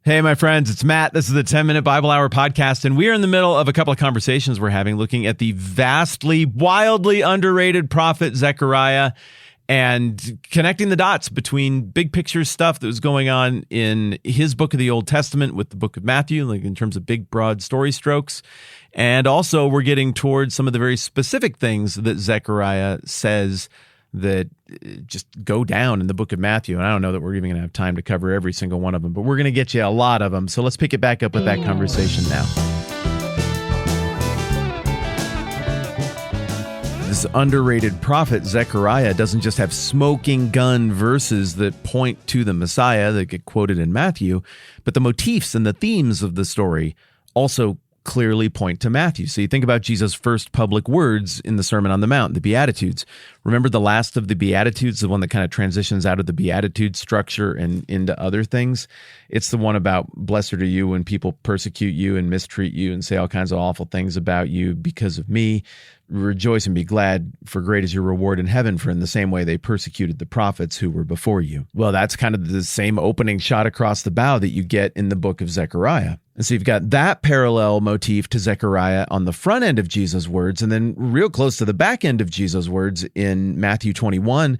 Hey, my friends, it's Matt. This is the 10-Minute Bible Hour podcast, and we are in the middle of a couple of conversations we're having looking at the vastly, wildly underrated prophet Zechariah and connecting the dots between big picture stuff that was going on in his book of the Old Testament with the book of Matthew, like in terms of big, broad story strokes. And also we're getting towards some of the very specific things that Zechariah says that just go down in the book of Matthew. And I don't know that we're even going to have time to cover every single one of them, but we're going to get you a lot of them. So let's pick it back up with that conversation now. This underrated prophet, Zechariah, doesn't just have smoking gun verses that point to the Messiah that get quoted in Matthew, but the motifs and the themes of the story also clearly point to Matthew. So you think about Jesus' first public words in the Sermon on the Mount, the Beatitudes. Remember the last of the Beatitudes, the one that kind of transitions out of the Beatitude structure and into other things? It's the one about blessed are you when people persecute you and mistreat you and say all kinds of awful things about you because of me. Rejoice and be glad, for great is your reward in heaven, for in the same way they persecuted the prophets who were before you. Well, that's kind of the same opening shot across the bow that you get in the book of Zechariah. And so you've got that parallel motif to Zechariah on the front end of Jesus' words, and then real close to the back end of Jesus' words in Matthew 21,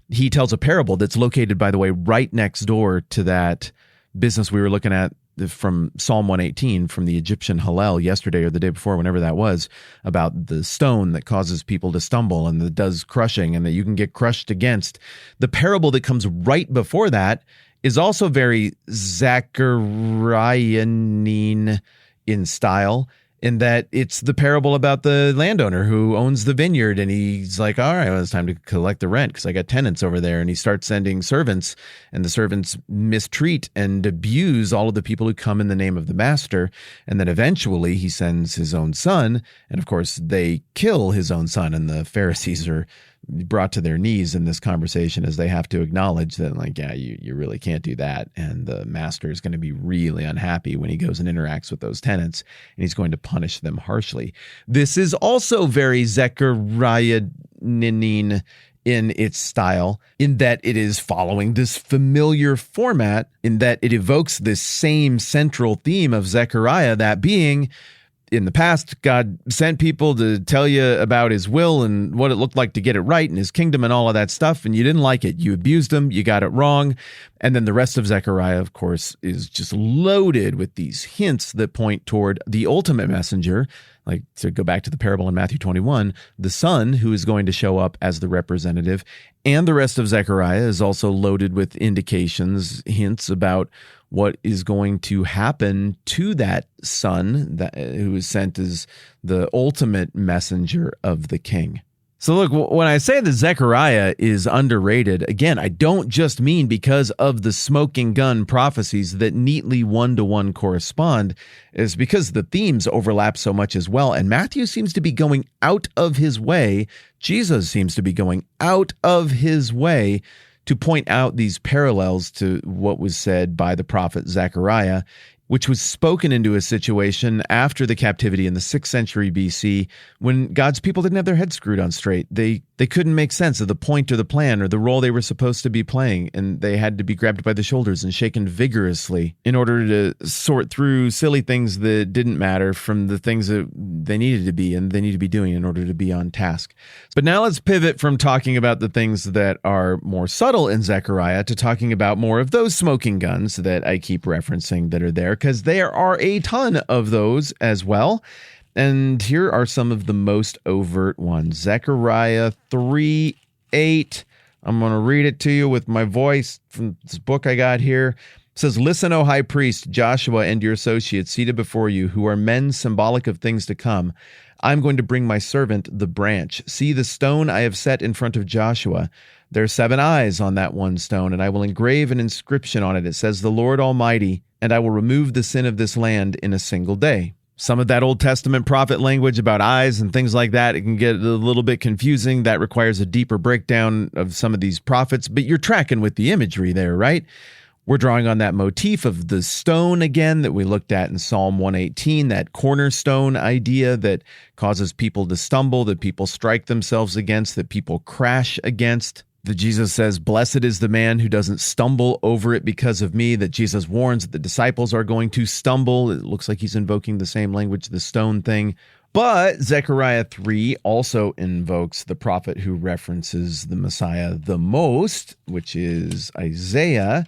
he tells a parable that's located, by the way, right next door to that business we were looking at from Psalm 118 from the Egyptian Hallel yesterday or the day before, whenever that was, about the stone that causes people to stumble and that does crushing and that you can get crushed against. The parable that comes right before that is also very Zechariah-ine in style, in that it's the parable about the landowner who owns the vineyard, and he's like, all right, well, it's time to collect the rent because I got tenants over there. And he starts sending servants, and the servants mistreat and abuse all of the people who come in the name of the master. And then eventually he sends his own son, and of course they kill his own son, and the Pharisees are brought to their knees in this conversation as they have to acknowledge that, like, yeah, you really can't do that. And the master is going to be really unhappy when he goes and interacts with those tenants, and he's going to punish them harshly. This is also very Zechariah-ine in its style, in that it is following this familiar format, in that it evokes this same central theme of Zechariah, that being, in the past, God sent people to tell you about his will and what it looked like to get it right and his kingdom and all of that stuff, and you didn't like it. You abused him. You got it wrong. And then the rest of Zechariah, of course, is just loaded with these hints that point toward the ultimate messenger, like to go back to the parable in Matthew 21, the son who is going to show up as the representative. And the rest of Zechariah is also loaded with indications, hints about what is going to happen to that son who is sent as the ultimate messenger of the king. So look, when I say that Zechariah is underrated, again, I don't just mean because of the smoking gun prophecies that neatly one-to-one correspond. It's because the themes overlap so much as well. And Matthew seems to be going out of his way. Jesus seems to be going out of his way to point out these parallels to what was said by the prophet Zechariah, which was spoken into a situation after the captivity in the 6th century BC, when God's people didn't have their heads screwed on straight. They couldn't make sense of the point or the plan or the role they were supposed to be playing, and they had to be grabbed by the shoulders and shaken vigorously in order to sort through silly things that didn't matter from the things that they needed to be and they need to be doing in order to be on task. But now let's pivot from talking about the things that are more subtle in Zechariah to talking about more of those smoking guns that I keep referencing that are there, because there are a ton of those as well. And here are some of the most overt ones. Zechariah 3:8. I'm going to read it to you with my voice from this book I got here. It says, "Listen, O high priest, Joshua, and your associates seated before you, who are men symbolic of things to come. I'm going to bring my servant, the branch. See the stone I have set in front of Joshua. There are 7 eyes on that one stone, and I will engrave an inscription on it. It says, the Lord Almighty, and I will remove the sin of this land in a single day." Some of that Old Testament prophet language about eyes and things like that, it can get a little bit confusing. That requires a deeper breakdown of some of these prophets, but you're tracking with the imagery there, right? We're drawing on that motif of the stone again that we looked at in Psalm 118, that cornerstone idea that causes people to stumble, that people strike themselves against, that people crash against. that Jesus says, blessed is the man who doesn't stumble over it because of me, that Jesus warns that the disciples are going to stumble. It looks like he's invoking the same language, the stone thing. But Zechariah 3 also invokes the prophet who references the Messiah the most, which is Isaiah.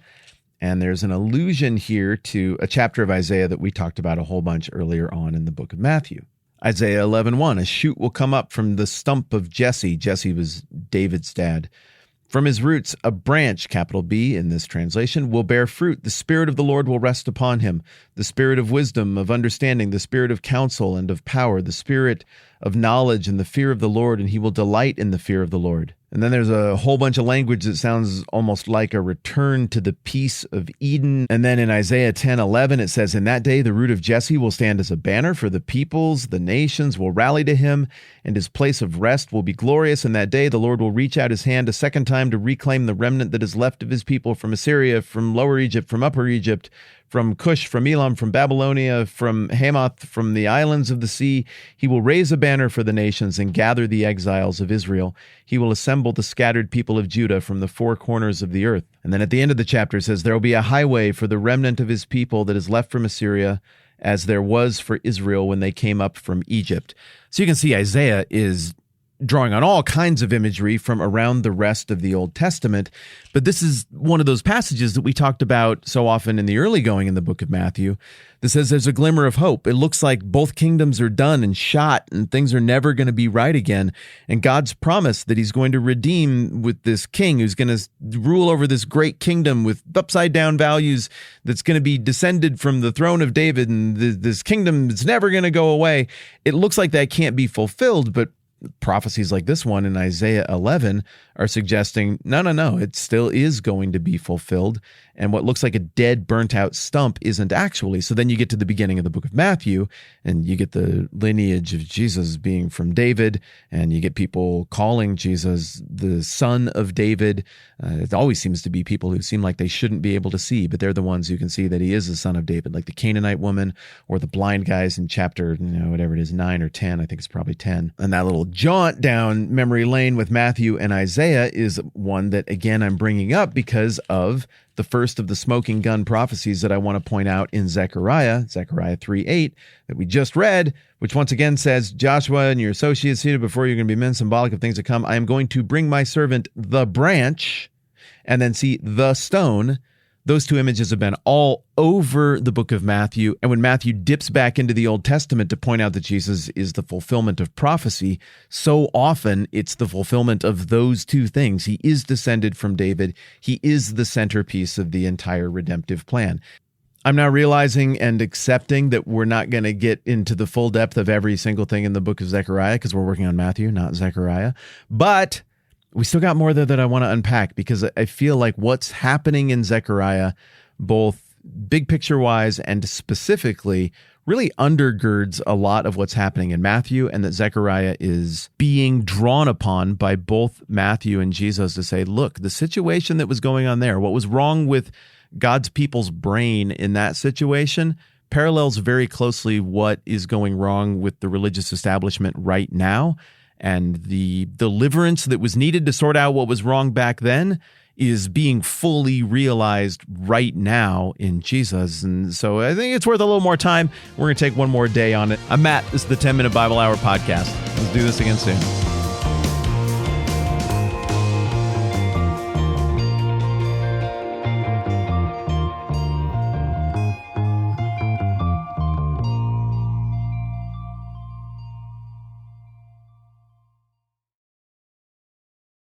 And there's an allusion here to a chapter of Isaiah that we talked about a whole bunch earlier on in the book of Matthew. Isaiah 11:1, a shoot will come up from the stump of Jesse. Jesse was David's dad. From his roots, a branch, capital B in this translation, will bear fruit. The Spirit of the Lord will rest upon him. The Spirit of wisdom, of understanding, the Spirit of counsel and of power, the Spirit of knowledge and the fear of the Lord, and he will delight in the fear of the Lord. And then there's a whole bunch of language that sounds almost like a return to the peace of Eden. And then in Isaiah 10:11, it says, in that day, the root of Jesse will stand as a banner for the peoples. The nations will rally to him, and his place of rest will be glorious. In that day, the Lord will reach out his hand a second time to reclaim the remnant that is left of his people from Assyria, from Lower Egypt, from Upper Egypt, from Cush, from Elam, from Babylonia, from Hamath, from the islands of the sea. He will raise a banner for the nations and gather the exiles of Israel. He will assemble the scattered people of Judah from the four corners of the earth. And then at the end of the chapter it says, there will be a highway for the remnant of his people that is left from Assyria, as there was for Israel when they came up from Egypt. So you can see Isaiah is drawing on all kinds of imagery from around the rest of the Old Testament. But this is one of those passages that we talked about so often in the early going in the book of Matthew that says there's a glimmer of hope. It looks like both kingdoms are done and shot and things are never going to be right again. And God's promise that he's going to redeem with this king who's going to rule over this great kingdom with upside down values that's going to be descended from the throne of David, and this kingdom is never going to go away. It looks like that can't be fulfilled, but prophecies like this one in Isaiah 11 are suggesting, no, it still is going to be fulfilled. And what looks like a dead, burnt-out stump isn't actually. So then you get to the beginning of the book of Matthew, and you get the lineage of Jesus being from David, and you get people calling Jesus the son of David. It always seems to be people who seem like they shouldn't be able to see, but they're the ones who can see that he is the son of David, like the Canaanite woman or the blind guys in chapter, whatever it is, 9 or 10. I think it's probably 10. And that little jaunt down memory lane with Matthew and Isaiah is one that, again, I'm bringing up because of the first of the smoking gun prophecies that I want to point out in Zechariah 3:8, that we just read, which once again says, Joshua and your associates seated before you are going to be men symbolic of things to come. I am going to bring my servant the branch, and then see the stone. Those two images have been all over the book of Matthew. And when Matthew dips back into the Old Testament to point out that Jesus is the fulfillment of prophecy, so often it's the fulfillment of those two things. He is descended from David. He is the centerpiece of the entire redemptive plan. I'm now realizing and accepting that we're not going to get into the full depth of every single thing in the book of Zechariah because we're working on Matthew, not Zechariah. But we still got more there that I want to unpack, because I feel like what's happening in Zechariah, both big picture wise and specifically, really undergirds a lot of what's happening in Matthew, and that Zechariah is being drawn upon by both Matthew and Jesus to say, look, the situation that was going on there, what was wrong with God's people's brain in that situation, parallels very closely what is going wrong with the religious establishment right now. And the deliverance that was needed to sort out what was wrong back then is being fully realized right now in Jesus. And so I think it's worth a little more time. We're going to take one more day on it. I'm Matt. This is the 10-Minute Bible Hour podcast. Let's do this again soon.